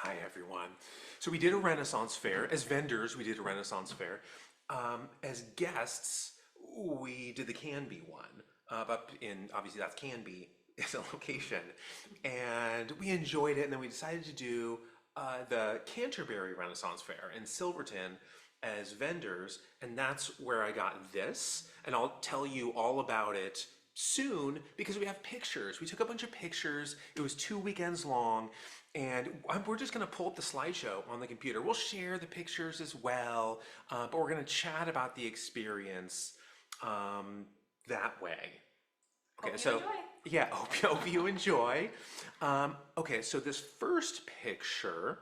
Hi, everyone. So we did a Renaissance fair. As vendors, we did a Renaissance fair. As guests, we did the Canby one. Up in, obviously, that's Canby is a location. And we enjoyed it, and then we decided to do the Canterbury Renaissance Fair in Silverton as vendors, and that's where I got this. And I'll tell you all about it soon because we have pictures. We took a bunch of pictures. It was 2 weekends long, and we're just going to pull up the slideshow on the computer. We'll share the pictures as well, but we're going to chat about the experience that way. Okay, Hope you so enjoy. yeah, hope you enjoy. Okay, so this first picture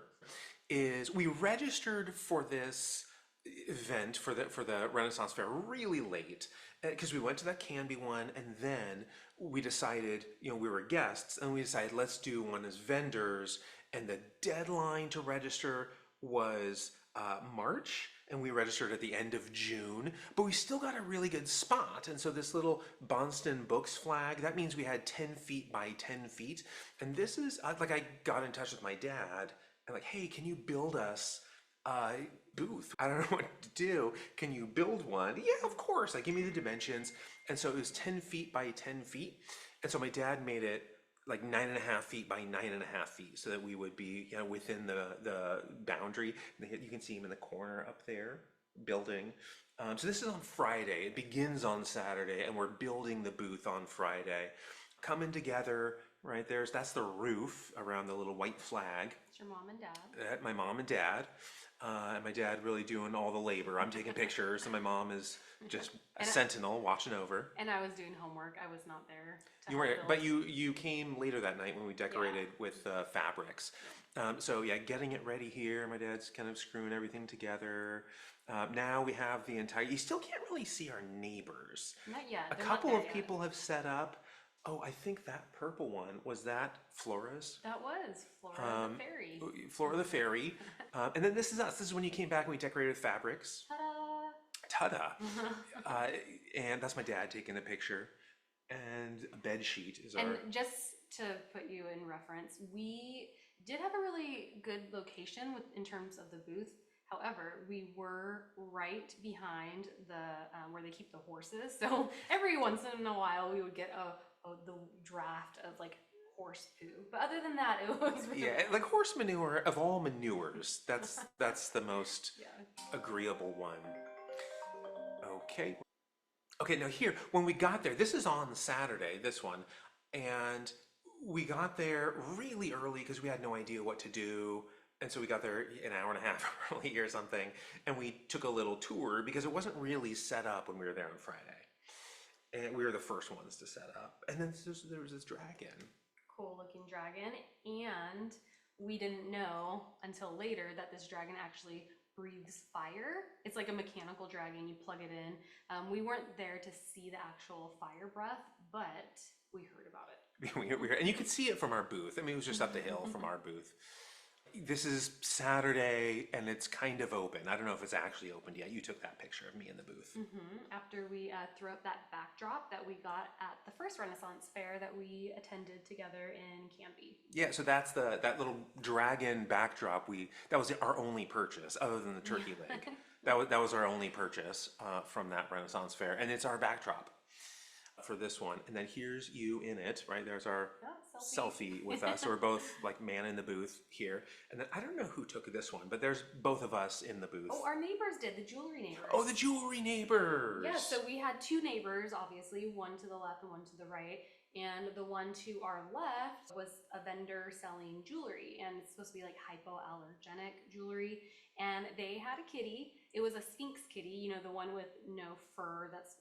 is we registered for this event for the Renaissance Fair really late because we went to that Canby one, and then we decided, we were guests, and we decided let's do one as vendors, and the deadline to register was March, and we registered at the end of June, but we still got a really good spot. And so this little Bonston Books flag, that means we had 10 feet by 10 feet. And this is, like, I got in touch with my dad, and like, hey, can you build us a booth? I don't know what to do. Can you build one? Yeah, of course. Like, give me the dimensions. And so it was 10 feet by 10 feet. And so my dad made it like 9.5 feet by 9.5 feet so that we would be within the boundary. You can see him in the corner up there building. So this is on Friday. It begins on Saturday, and we're building the booth on Friday. Coming together, right there's that's the roof around the little white flag. It's your mom and dad. My mom and dad. And my dad really doing all the labor. I'm taking pictures, and my mom is just a sentinel watching over. And I was doing homework. I was not there to You help weren't, build. but you came later that night when we decorated with fabrics. So yeah, getting it ready here. My dad's kind of screwing everything together. Now we have the entire. You still can't really see our neighbors. Not yet. A They're not couple there of yet. people have set up. Oh, I think that purple one was that Flora's. That was Flora the Fairy. Flora the Fairy. And then this is us. This is when you came back and we decorated with fabrics. Ta-da! Ta-da! And that's my dad taking the picture. And a bed sheet is our. And just to put you in reference, we did have a really good location in terms of the booth. However, we were right behind the where they keep the horses. So every once in a while, we would get the draft of like horse poo. But other than that, it was really Like horse manure of all manures. That's the most agreeable one. Okay. Okay, now here, when we got there, this is on Saturday, this one, and we got there really early because we had no idea what to do. And so we got there an hour and a half early or something, and we took a little tour because it wasn't really set up when we were there on Friday. And we were the first ones to set up. And then there was this dragon. cool looking dragon, and we didn't know until later that this dragon actually breathes fire. It's like a mechanical dragon, you plug it in. We weren't there to see the actual fire breath, but we heard about it. And you could see it from our booth. I mean, it was just up the hill from our booth. This is Saturday, and it's kind of open. I don't know if it's actually opened yet. You took that picture of me in the booth. After we threw up that backdrop that we got at the first Renaissance Fair that we attended together in Canby. Yeah, so that's that little dragon backdrop. That was our only purchase, other than the turkey leg. That was our only purchase from that Renaissance Fair, and it's our backdrop for this one. And then here's you in it, right? There's our selfie with us. So we're both like man in the booth here. And then I don't know who took this one, but there's both of us in the booth. Oh, our neighbors did, the jewelry neighbors. Oh, the jewelry neighbors. Yeah, so we had two neighbors, obviously, one to the left and one to the right. And the one to our left was a vendor selling jewelry, and it's supposed to be like hypoallergenic jewelry. And they had a kitty. It was a Sphinx kitty, you know, the one with no fur that's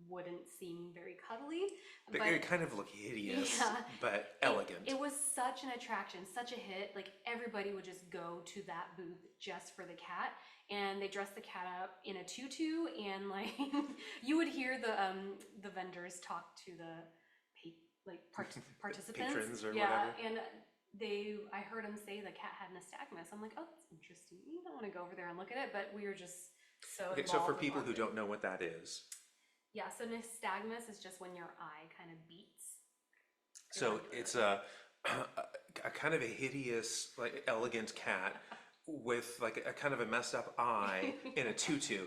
wouldn't seem very cuddly. But it kind of looked hideous, but elegant. It was such an attraction, such a hit. Like everybody would just go to that booth just for the cat, and they dressed the cat up in a tutu, and like you would hear the vendors talk to the participants, patrons or whatever. And I heard them say the cat had nystagmus. I'm like, oh, that's interesting. You don't want to go over there and look at it, but we were just so Okay, so for people who don't know what that is. Yeah, so nystagmus is just when your eye kind of beats. So it's a kind of a hideous, like elegant cat with like a kind of a messed up eye in a tutu.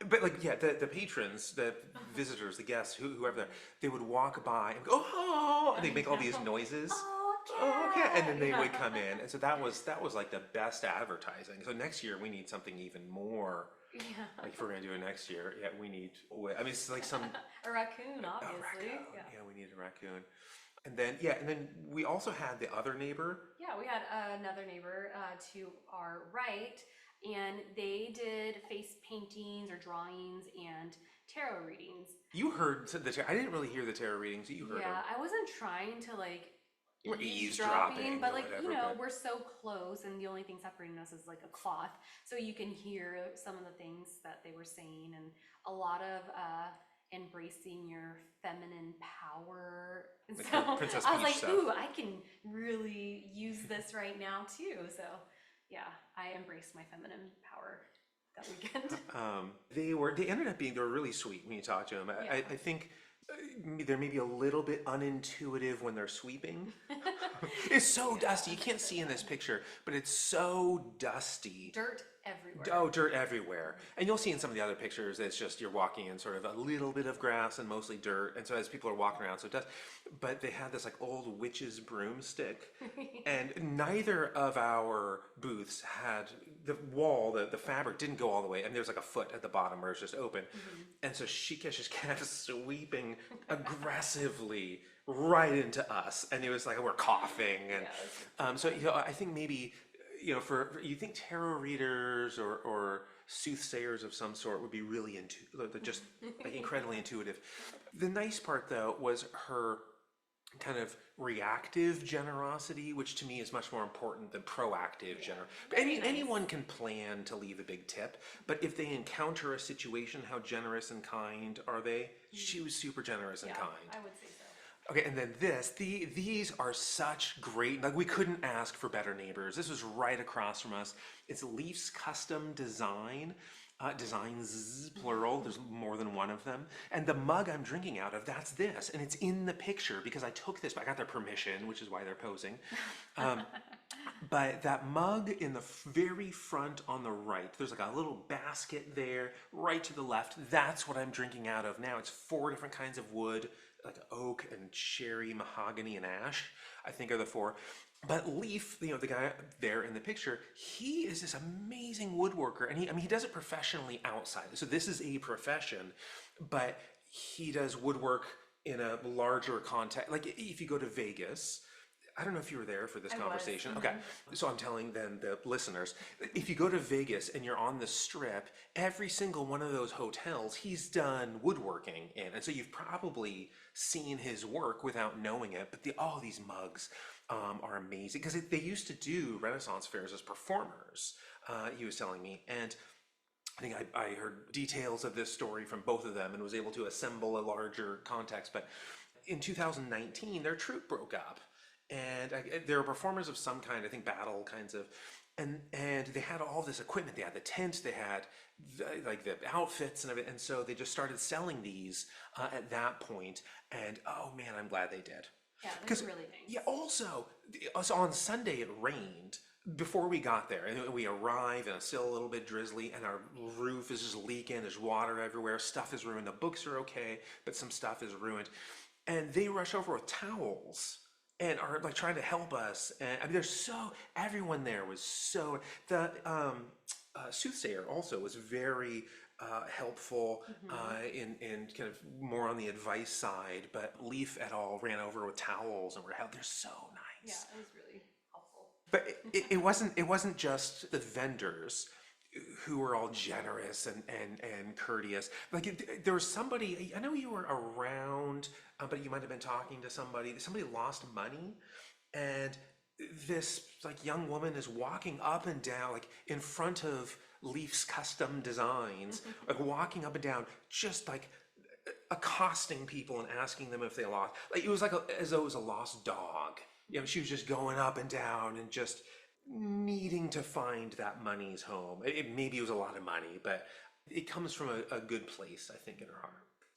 But like, yeah, the patrons, the visitors, the guests, whoever they would walk by and go, oh, and they make all these noises. Oh, Oh, okay, and then they cat! would come in, and so that was like the best advertising. So next year we need something even more. Yeah. Like if we're gonna do it next year, yeah, we need. I mean, it's like some A raccoon, a obviously. raccoon. Yeah. Yeah, we need a raccoon. And then we also had the other neighbor. Yeah, we had another neighbor to our right, and they did face paintings or drawings and tarot readings. You heard I didn't really hear the tarot readings. You heard Yeah, them. I wasn't trying to like You were eavesdropping but or like, whatever, you know, but- we're so close, and the only thing separating us is like a cloth, so you can hear some of the things that they were saying, and a lot of embracing your feminine power. And Like so Princess I was Peach like, stuff. ooh, I can really use this right now too. So yeah, I embraced my feminine power that weekend. They ended up they were really sweet when you talk to them. I Yeah. think they're maybe a little bit unintuitive when they're sweeping. It's so dusty. You can't see in this picture, but it's so dusty. Dirt everywhere. Oh, dirt everywhere. And you'll see in some of the other pictures, it's just you're walking in sort of a little bit of grass and mostly dirt. And so as people are walking around, so dust. But they had this like old witch's broomstick. And neither of our booths had the wall, the fabric didn't go all the way. And there's like a foot at the bottom where it's just open. And so she just kept sweeping aggressively right into us. And it was like we're coughing. And so, I think maybe for you think tarot readers or soothsayers of some sort would be really just like incredibly intuitive. The nice part though was her kind of reactive generosity, which to me is much more important than proactive generosity. Anyone can plan to leave a big tip, but if they encounter a situation, how generous and kind are they? She was super generous and kind. I would say so. Okay, and then these are such great, like we couldn't ask for better neighbors. This was right across from us. It's Leaf's Custom Design, designs plural, there's more than one of them. And the mug I'm drinking out of, that's this, and it's in the picture because I took this, I got their permission, which is why they're posing. But that mug in the very front on the right, there's like a little basket there, right to the left, that's what I'm drinking out of now. It's 4 different kinds of wood, like oak and cherry, mahogany, and ash, I think are the 4. But Leaf, the guy there in the picture, he is this amazing woodworker, and he does it professionally outside. So this is a profession, but he does woodwork in a larger context. Like if you go to Vegas, I don't know if you were there for this conversation. Okay, so I'm telling then the listeners, if you go to Vegas and you're on the Strip, every single one of those hotels, he's done woodworking in. And so you've probably seen his work without knowing it, but these mugs are amazing. Because they used to do Renaissance fairs as performers, he was telling me. And I think I heard details of this story from both of them and was able to assemble a larger context. But in 2019, their troupe broke up. And they were performers of some kind, I think battle kinds of, and they had all this equipment. They had the tent, they had the outfits and everything, and so they just started selling these at that point. And oh man, I'm glad they did. Yeah, that's really nice. Yeah. Also, so on Sunday it rained before we got there, and we arrive and it's still a little bit drizzly, and our roof is just leaking. There's water everywhere. Stuff is ruined. The books are okay, but some stuff is ruined. And they rush over with towels and are like trying to help us. And I mean, everyone there was so, the soothsayer also was very helpful in kind of more on the advice side, but Leaf et al. Ran over with towels and were helped. They're so nice. Yeah, it was really helpful. But it wasn't just the vendors who were all generous and courteous. Like there was somebody, I know you were around, but you might have been talking to somebody. Somebody lost money, and this like young woman is walking up and down, like in front of Leaf's Custom Designs, like walking up and down, just like accosting people and asking them if they lost. Like it was like as though it was a lost dog. She was just going up and down and just needing to find that money's home. Maybe it was a lot of money, but it comes from a good place, I think, in her heart.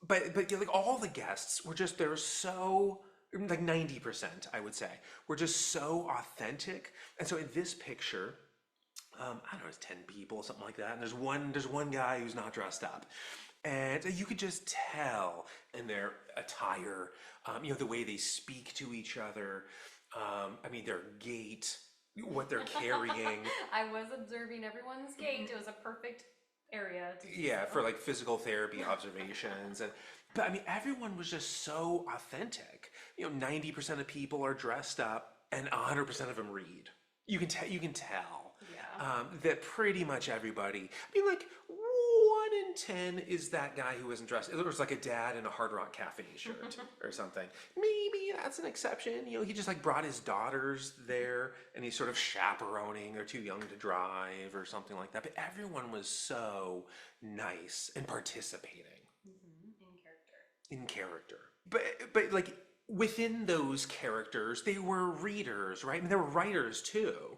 But like all the guests were just, they were so like 90%, I would say, were just so authentic. And so in this picture, I don't know, it's 10 people, something like that. And there's one guy who's not dressed up. And you could just tell in their attire, the way they speak to each other, their gait, what they're carrying. I was observing everyone's gait. It was a perfect area to do Yeah, so. for like physical therapy observations. But everyone was just so authentic. 90% of people are dressed up and 100% of them read. You can tell Yeah. that pretty much everybody. 1 in 10 is that guy who isn't dressed. It was like a dad in a Hard Rock Cafe shirt or something. Maybe that's an exception. He just like brought his daughters there and he's sort of chaperoning. They're too young to drive or something like that. But everyone was so nice and participating In character. in character. But like within those characters, they were readers, right? And they were writers too.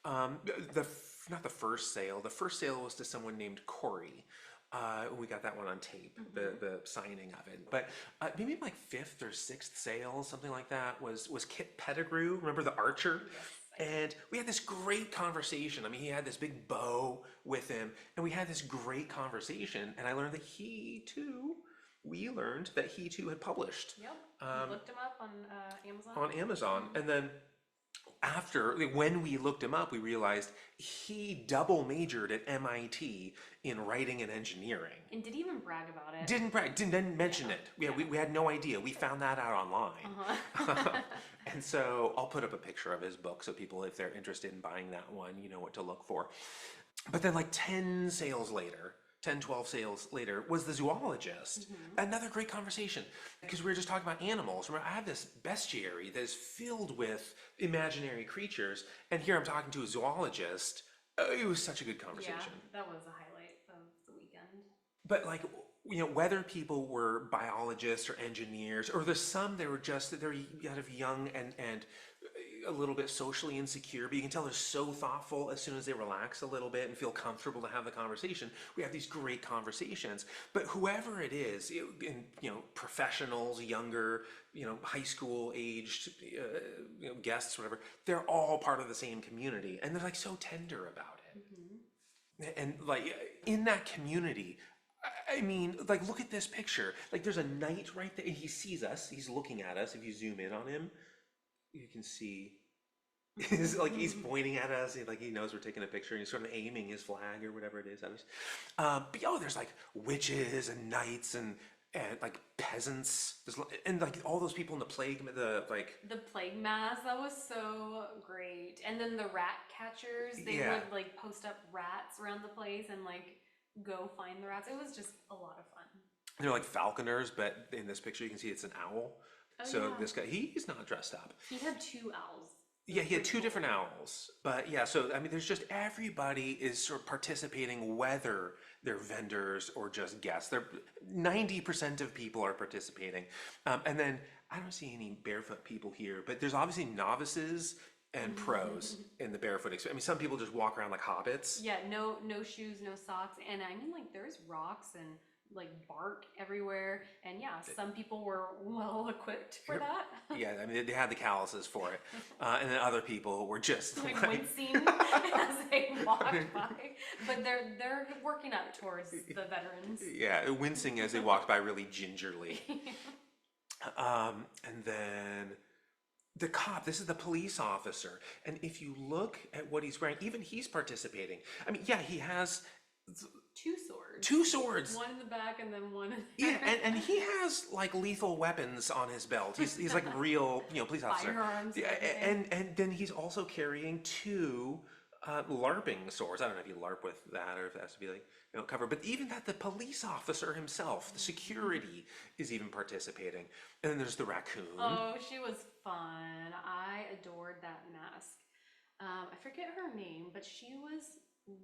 Not the first sale. The first sale was to someone named Corey. We got that one on tape, the signing of it. But maybe like fifth or sixth sale, something like that, was Kit Pettigrew. Remember the archer? Yes. And we had this great conversation. He had this big bow with him, and we had this great conversation. And I learned that we learned that he too had published Yep. You looked him up on Amazon. on Amazon. And then when we looked him up, we realized he double majored at MIT in writing and engineering. And did he even brag about it? Didn't mention it. We had no idea. We found that out online. And so I'll put up a picture of his book so people, if they're interested in buying that one, you know what to look for. But then like 10 sales later, 10, 12 sales later, was the zoologist. Another great conversation, because we were just talking about animals. Remember, I have this bestiary that is filled with imaginary creatures, and here I'm talking to a zoologist. It was such a good conversation. Yeah, that was a highlight of the weekend. But like, whether people were biologists or engineers, or there's some that were just, they're kind of young and a little bit socially insecure, but you can tell they're so thoughtful as soon as they relax a little bit and feel comfortable to have the conversation. We have these great conversations. But whoever it is, professionals, younger, high school aged, guests, whatever, they're all part of the same community, and they're like so tender about it. And like in that community, like look at this picture. Like there's a knight right there. He sees us. He's looking at us. If you zoom in on him, you can see he's pointing at us, like he knows we're taking a picture, and he's sort of aiming his flag or whatever it is at us. But there's like witches and knights and like peasants, and like all those people in the plague mass, that was so great. And then the rat catchers, they would like post up rats around the place and like go find the rats. It was just a lot of fun. They're like falconers, but in this picture you can see it's an owl. This guy, he's not dressed up. He had 2 owls. Yeah, he had 2 different owls. But yeah, so there's just everybody is sort of participating, whether they're vendors or just guests. 90% of people are participating. And then I don't see any barefoot people here, but there's obviously novices and pros in the barefoot experience. Some people just walk around like hobbits. Yeah, no shoes, no socks. And like there's rocks and like bark everywhere, and some people were well equipped for that. Yeah, they had the calluses for it, and then other people were just like wincing as they walked by. But they're working up towards the veterans. Yeah, wincing as they walked by really gingerly. And then the cop. This is the police officer, and if you look at what he's wearing, even he's participating. He has 2 swords. 2 swords. One in the back and then one in the Yeah, and he has like lethal weapons on his belt. He's like real, police officer. Firearms. Yeah, and then he's also carrying 2 LARPing swords. I don't know if you LARP with that or if it has to be like covered. But even that, the police officer himself, the security, is even participating. And then there's the raccoon. Oh, she was fun. I adored that mask. I forget her name, but she was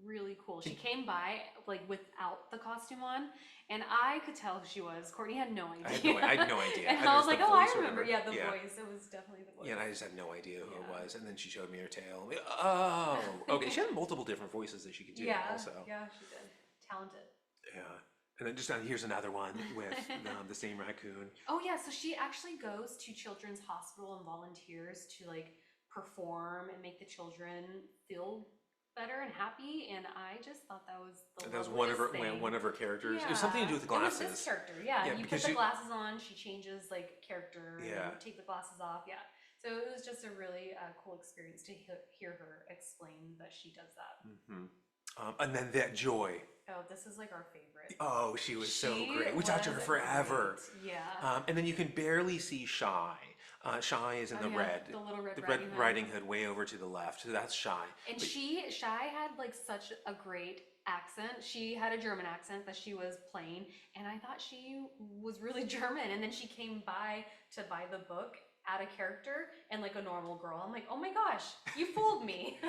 really cool. She came by like without the costume on, and I could tell who she was. Courtney had no idea. I had no idea. And I was like, oh, I remember. Yeah, the voice. It was definitely the voice. Yeah, and I just had no idea who it was. And then she showed me her tail. Oh, okay. She had multiple different voices that she could do also. Yeah, she did. Talented. Yeah. And then just here's another one with the same raccoon. Oh yeah, so she actually goes to Children's Hospital and volunteers to like perform and make the children feel better and happy. And I just thought that was the That was one of loveliest her thing. one of her characters. It was Yeah, something to do with the it was this glasses. character. Yeah, Yeah, you put because the she, glasses on, she changes like character, and yeah. then take the glasses off. Yeah, so it was just a really cool experience to hear her explain that she does that. And then that Joy. Oh, this is like our favorite. Oh, she was so She great. We talked to her was forever. great. Yeah. And then you can barely see Shy. Shy is in the yeah, red. the little red The riding hood. riding hood way over to the left. So that's Shy. And But- Shy had like such a great accent. She had a German accent that she was playing, and I thought she was really German. And then she came by to buy the book at a character and like a normal girl. I'm like, oh my gosh, you fooled me.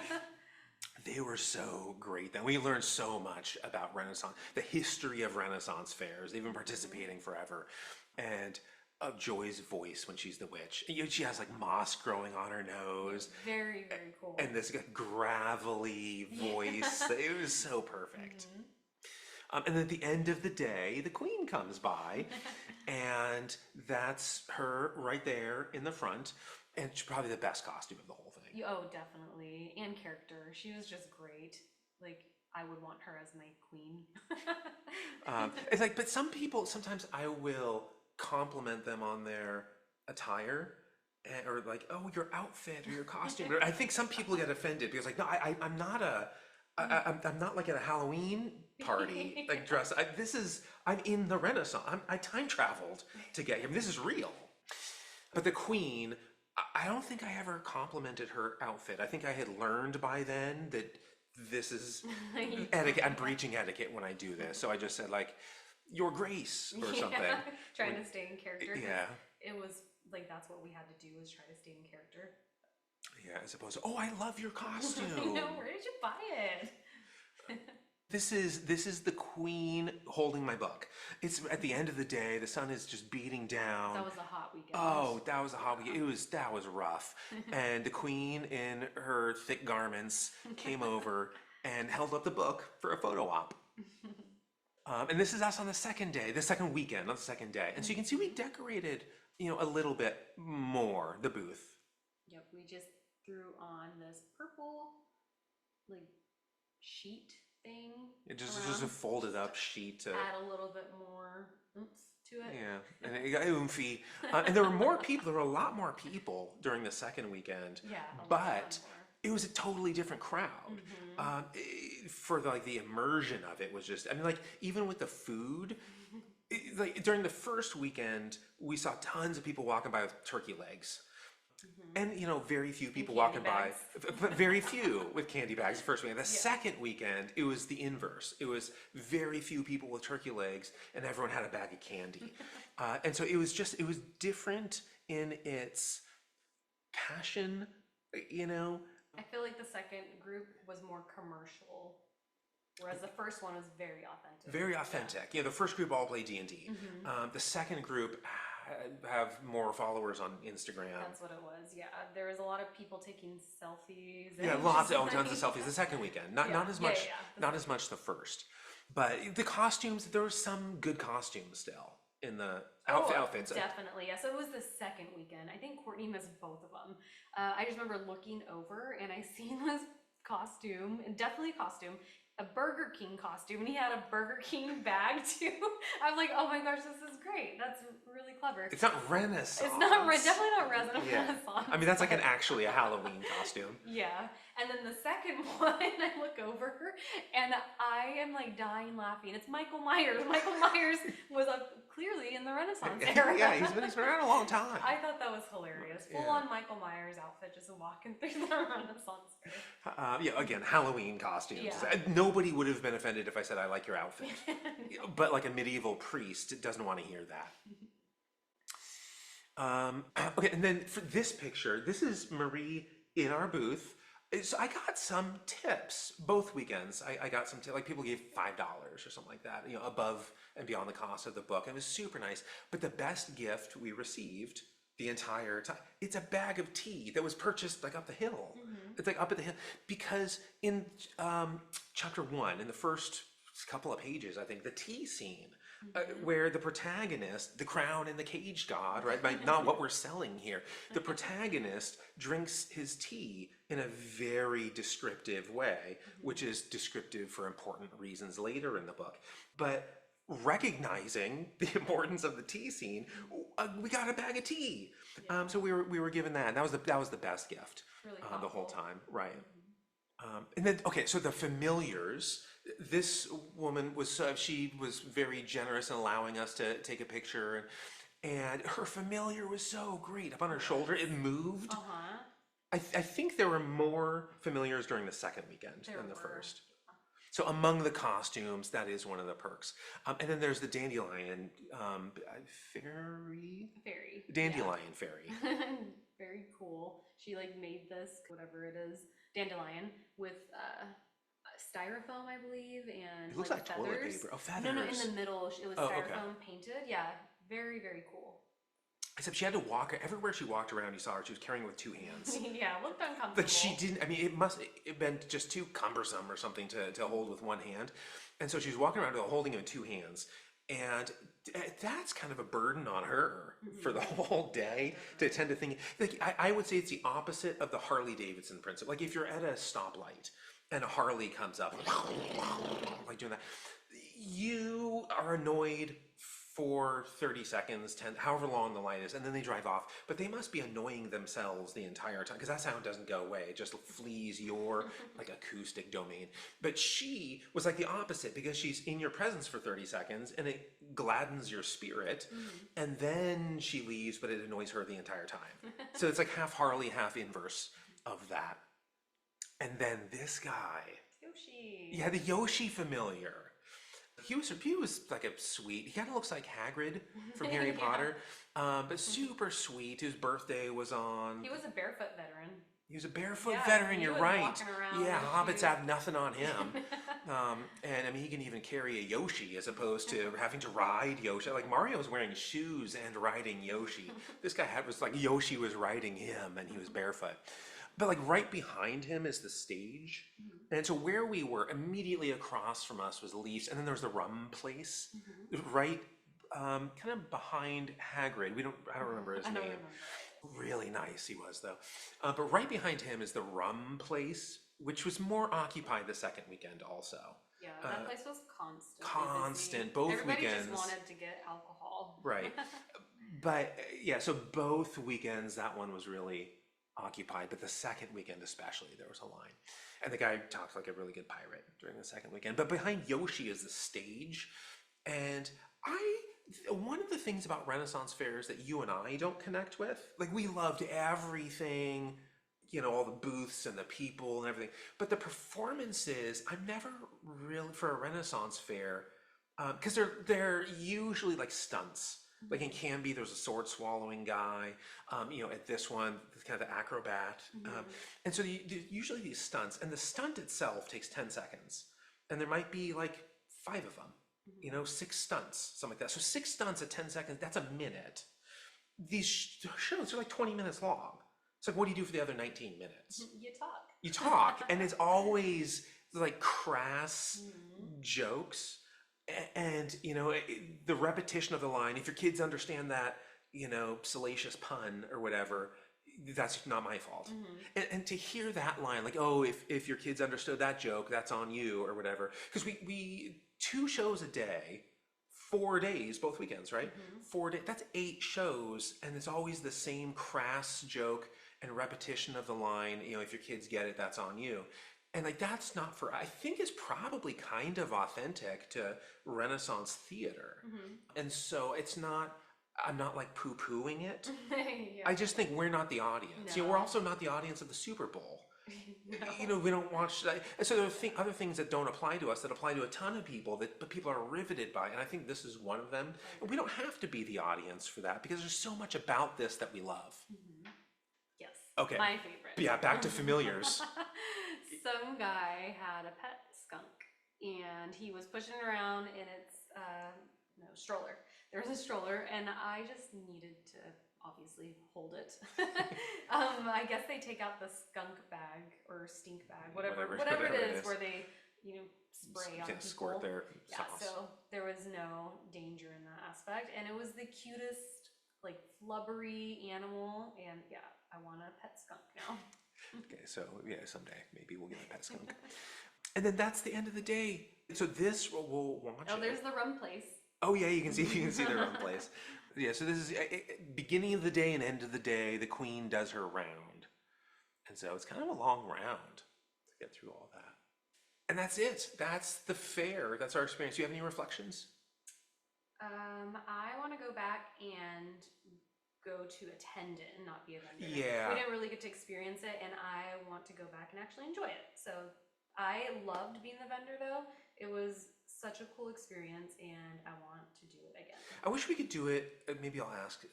They were so great. Then we learned so much about Renaissance, the history of Renaissance fairs. They've been participating forever, and of Joy's voice when she's the witch. She has like moss growing on her nose, Very, very cool. and this gravelly voice. It was so perfect. And then at the end of the day, the queen comes by, and that's her right there in the front, and she's probably the best costume of the whole thing. Oh, definitely. And character. She was just great. Like, I would want her as my queen. It's like, but some people, sometimes I will compliment them on their attire, or like, oh, your outfit or your costume. I think some people get offended because like, no, I'm not I'm not like at a Halloween party, like dressed. I'm in the Renaissance. I time traveled to get here. I mean, this is real. But the queen, I don't think I ever complimented her outfit. I think I had learned by then that this is etiquette. I'm breaching etiquette when I do this. So I just said like, Your Grace or something. Trying to stay in character. Yeah. It was like, that's what we had to do, was try to stay in character. Yeah, as opposed to, oh, I love your costume. I know, where did you buy it? This is the queen holding my book. It's at the end of the day, the sun is just beating down. That was a hot weekend. Oh, that was a hot weekend. That was rough. And the queen in her thick garments came over and held up the book for a photo op. And this is us on the second day, the second weekend, not the second day. And so you can see we decorated, a little bit more the booth. Yep, we just threw on this purple, like, sheet thing. It just a folded up sheet to add a little bit more oomph to it. Yeah, and it got oomphy. And there were more people. There were a lot more people during the second weekend. Yeah, but it was a totally different crowd. For the immersion of it was just. I mean, like even with the food, like during the first weekend, we saw tons of people walking by with turkey legs. And very few people walking by, but very few with candy bags the first weekend. The second weekend, it was the inverse. It was very few people with turkey legs, and everyone had a bag of candy. And so it was different in its passion, I feel like the second group was more commercial, whereas the first one was very authentic. Very authentic. Yeah, the first group all play D&D. The second group have more followers on Instagram. That's what it was. Yeah, there was a lot of people taking selfies. Yeah, tons of selfies. The second weekend, not as much, Yeah. as much the first. But the costumes, there were some good costumes still in the outfits. Definitely, yes. It was the second weekend. I think Courtney missed both of them. I just remember looking over and I seen this costume, definitely costume, a Burger King costume, and he had a Burger King bag too. I'm like, oh my gosh, this is great. That's really clever. It's not Renaissance. It's not definitely not Renaissance. Yeah. I mean, that's like actually a Halloween costume. Yeah. And then the second one, I look over and I am like dying laughing. It's Michael Myers. Michael Myers was clearly in the Renaissance era. Yeah, he's been around a long time. I thought that was hilarious. Full on Michael Myers outfit, just walking through the Renaissance fair. Yeah, again, Halloween costumes. Yeah. Nobody would have been offended if I said I like your outfit. But like a medieval priest doesn't want to hear that. Okay, and then for this picture, this is Marie in our booth. So I got some tips both weekends. I got some tips, like people gave $5 or something like that, above and beyond the cost of the book. It was super nice. But the best gift we received the entire time, it's a bag of tea that was purchased like up the hill. It's like up at the hill because in chapter 1, in the first couple of pages, I think the tea scene, where the protagonist, the crown and the caged god, right? Not what we're selling here. The protagonist drinks his tea in a very descriptive way, which is descriptive for important reasons later in the book. But recognizing the importance of the tea scene, we got a bag of tea. So we were given that. That was the best gift Really the whole thoughtful. time, right? And then, okay, so the familiars. This woman was she was very generous in allowing us to take a picture, and her familiar was so great up on her shoulder. It moved. Uh-huh. I think there were more familiars during the second weekend There than the were. first. So among the costumes, that is one of the perks. And then there's the dandelion fairy, Very. dandelion fairy. Very cool. She like made this, whatever it is, dandelion with styrofoam, I believe, and It looks like feathers. toilet paper. Oh, feathers. No, in the middle, it was Oh, styrofoam okay. painted. Yeah, very, very cool. Except she had to walk everywhere she walked around. You saw her; she was carrying it with two hands. Yeah, it looked uncomfortable. Like she didn't. I mean, it must have been just too cumbersome or something to hold with one hand, and so she's walking around holding it in two hands, and that's kind of a burden on her for the whole day to tend to think. Like I would say it's the opposite of the Harley Davidson principle. Like if you're at a stoplight and a Harley comes up, like doing that, you are annoyed for 30 seconds, 10, however long the light is, and then they drive off. But they must be annoying themselves the entire time because that sound doesn't go away. It just flees your like acoustic domain. But she was like the opposite because she's in your presence for 30 seconds and it gladdens your spirit, and then she leaves, but it annoys her the entire time. So it's like half Harley, half inverse of that. And then this guy, Yoshi. yeah, the Yoshi familiar. He was like a sweet. He kind of looks like Hagrid from Harry Yeah. Potter, but super sweet. His birthday was on. He was a barefoot veteran. He was a barefoot Yeah, veteran. he You're was right. walking around Yeah, with hobbits shoes. have nothing on him. And I mean, he can even carry a Yoshi as opposed to having to ride Yoshi. Like Mario's wearing shoes and riding Yoshi. This guy was like Yoshi was riding him, and he was barefoot. But like right behind him is the stage. And so where we were, immediately across from us was Leafs, and then there was the rum place, right, kind of behind Hagrid. I don't remember his I don't name. remember. Really nice he was though. But right behind him is the rum place, which was more occupied the second weekend also. Yeah, that place was constant. Constant, both Everybody weekends. just wanted to get alcohol. Right. But yeah, so both weekends that one was really occupied, but the second weekend especially, there was a line. And the guy talks like a really good pirate during the second weekend. But behind Yoshi is the stage. And one of the things about Renaissance fairs that you and I don't connect with, like we loved everything, all the booths and the people and everything. But the performances, I'm never really, for a Renaissance fair, because they're usually like stunts. Like in Canby, there's a sword swallowing guy. At this one, it's kind of the acrobat. And so usually these stunts, and the stunt itself takes 10 seconds. And there might be like 5 of them, 6 stunts, something like that. So 6 stunts at 10 seconds, that's a minute. These shows are like 20 minutes long. It's like, what do you do for the other 19 minutes? You talk. You talk, and it's always like crass jokes. And the repetition of the line, if your kids understand that salacious pun or whatever, that's not my fault. And to hear that line, like, oh, if your kids understood that joke, that's on you or whatever, because we 2 shows a day, 4 days, both weekends, right? 4 days, that's 8 shows, and it's always the same crass joke and repetition of the line, if your kids get it, that's on you. And like that's not I think it's probably kind of authentic to Renaissance theater. And so I'm not like poo-pooing it. Yeah. I just think we're not the audience. No. We're also not the audience of the Super Bowl. No. We don't watch that. And so there are other things that don't apply to us that apply to a ton of people but people are riveted by. And I think this is one of them. And we don't have to be the audience for that because there's so much about this that we love. Yes. Okay. My favorite. Yeah, back to familiars. Some guy had a pet skunk and he was pushing it around in its stroller. There was a stroller and I just needed to obviously hold it. I guess they take out the skunk bag or stink bag, whatever it is, where they spray on people. Squirt their Yeah, sauce. so there was no danger in that aspect, and it was the cutest, like flubbery animal, and yeah, I want a pet skunk now. Okay, so yeah, someday maybe we'll get a pet skunk. And then that's the end of the day. So this we'll watch. Oh, there's the rum place. Oh yeah, you can see the rum place. Yeah, so this is beginning of the day and end of the day. The queen does her round, and so it's kind of a long round to get through all that. And that's it. That's the fair. That's our experience. Do you have any reflections? I want to go back and go to attend it and not be a vendor. Yeah. We didn't really get to experience it, and I want to go back and actually enjoy it. So I loved being the vendor, though. It was such a cool experience, and I want to do it again. I wish we could do it. Maybe I'll ask.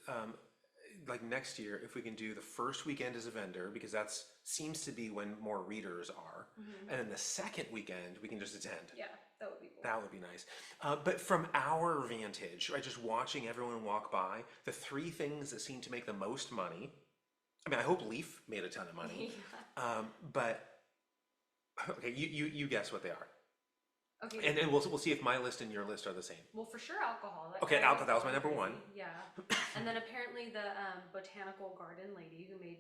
Like next year, if we can do the first weekend as a vendor, because that seems to be when more readers are, and then the second weekend we can just attend. Yeah, that would be cool. That would be nice. But from our vantage, right, just watching everyone walk by, the three things that seem to make the most money. I mean, I hope Leaf made a ton of money. Yeah. But okay, you guess what they are. Okay. And we'll see if my list and your list are the same. Well, for sure, alcohol. Okay, alcohol. That was my number one. Yeah. And then apparently the botanical garden lady who made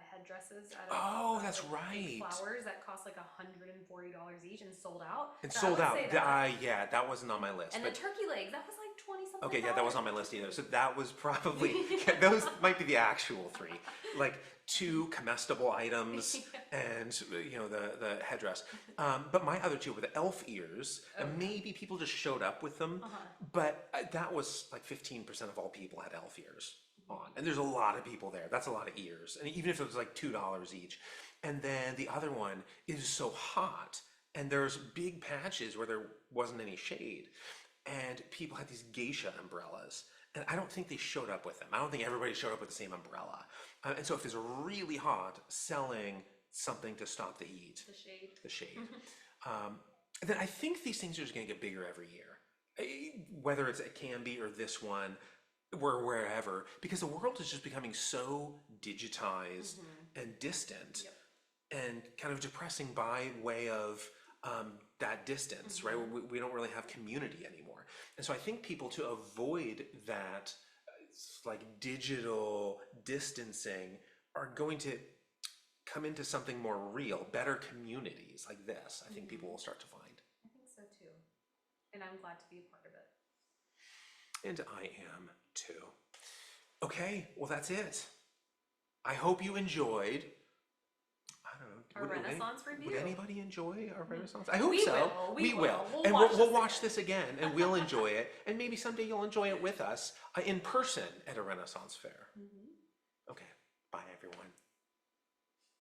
headdresses out of that's like, right. flowers that cost like $140 each and sold out. And So sold I out. would say that. Yeah, that wasn't on my list. And but the turkey legs, that was like 20 something. okay, yeah, that wasn't on my list either. So that was probably those might be the actual three, like 2 comestible items and the headdress. But my other 2 were the elf ears. And maybe people just showed up with them, but that was like 15% of all people had elf ears on, and there's a lot of people there. That's a lot of ears, and even if it was like $2 each. And then the other one is so hot, and there's big patches where there wasn't any shade. And people had these geisha umbrellas, and I don't think they showed up with them. I don't think everybody showed up with the same umbrella. And so if it's really hot, selling something to stop the heat. The shade. Then I think these things are just going to get bigger every year. Whether it's at Canby or this one, or wherever, because the world is just becoming so digitized and distant and kind of depressing by way of that distance, right? We don't really have community anymore. And so I think people, to avoid that like digital distancing, are going to come into something more real, better communities like this. I think people will start to find. I think so too. And I'm glad to be a part of it. And I am too. Okay, well that's it. I hope you enjoyed. I don't know. Our Renaissance review. Would anybody enjoy our Renaissance? I hope We so. will. We will. We'll And watch we'll this watch again. this again, and we'll enjoy it. And maybe someday you'll enjoy it with us in person at a Renaissance fair. Okay. Bye, everyone.